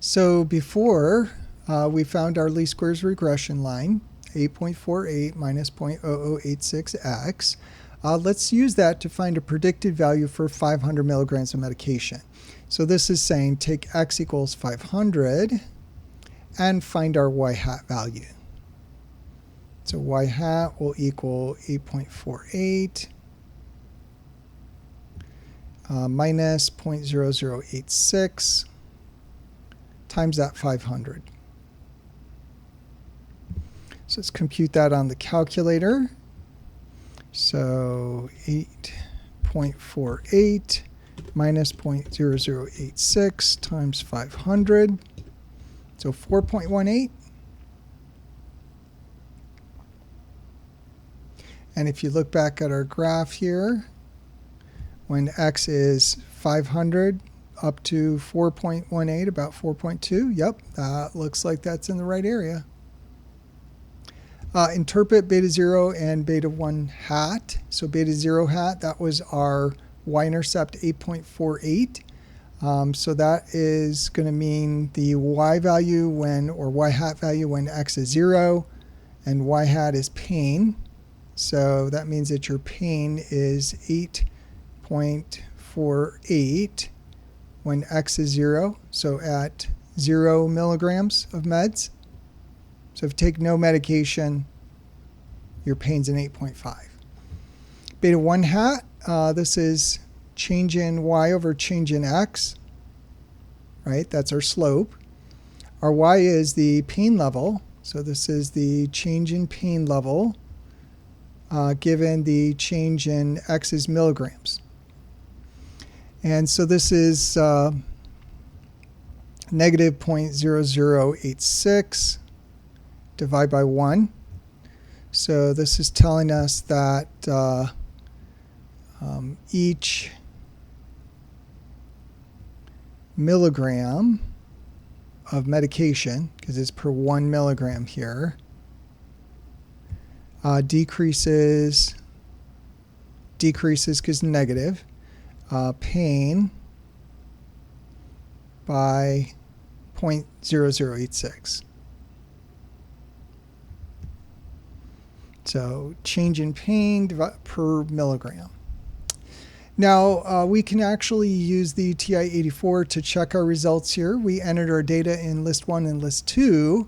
So before we found our least squares regression line, 8.48 minus 0.0086x. Let's use that to find a predicted value for 500 milligrams of medication. So this is saying take x equals 500 and find our y hat value. So y hat will equal 8.48 minus 0.0086 times that 500. So let's compute that on the calculator. So 8.48 minus 0.0086 times 500. So 4.18. And if you look back at our graph here, when x is 500 up to 4.18, about 4.2, yep, that looks like that's in the right area. Interpret beta 0 and beta 1 hat. So beta 0 hat, that was our y-intercept 8.48. So that is going to mean the y value when, or y hat value when x is 0, and y hat is pain. So that means that your pain is 8.48 when x is 0, so at 0 milligrams of meds. So if you take no medication, your pain's an 8.5. Beta 1 hat, this is change in y over change in x, right? That's our slope. Our y is the pain level, so this is the change in pain level given the change in x's milligrams. And so this is negative 0.0086 divided by 1. So this is telling us that each milligram of medication, because it's per 1 milligram here, decreases because negative, pain by 0.0086. So change in pain per milligram. Now we can actually use the TI-84 to check our results here. We entered our data in list 1 and list 2.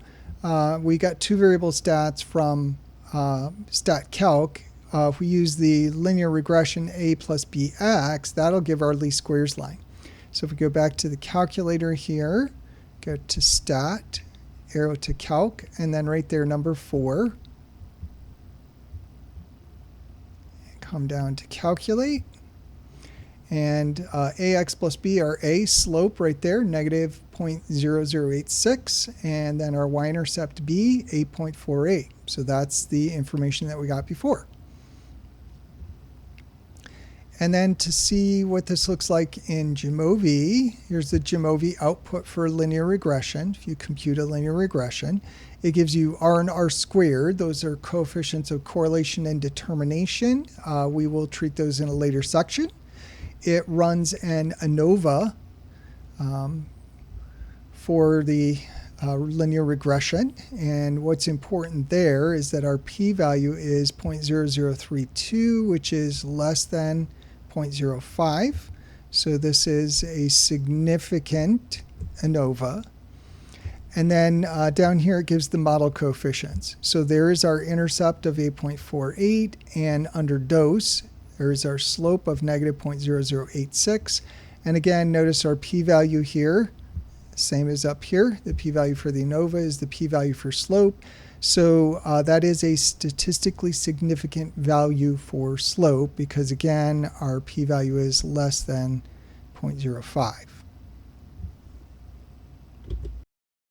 We got two variable stats from StatCalc. If we use the linear regression a plus bx, that'll give our least squares line. So if we go back to the calculator here, go to stat, arrow to calc, and then right there number 4. Come down to calculate, and ax plus b, our a slope right there, negative 0.0086, and then our y-intercept b, 8.48. So that's the information that we got before. And then to see what this looks like in Jamovi, here's the Jamovi output for linear regression. If you compute a linear regression, it gives you R and R squared. Those are coefficients of correlation and determination. We will treat those in a later section. It runs an ANOVA for the linear regression. And what's important there is that our p-value is 0.0032, which is less than 0.05. So this is a significant ANOVA. And then down here it gives the model coefficients. So there is our intercept of 8.48, and under dose, there is our slope of negative 0.0086. And again, notice our p-value here, same as up here. The p-value for the ANOVA is the p-value for slope. So that is a statistically significant value for slope because, again, our p-value is less than 0.05.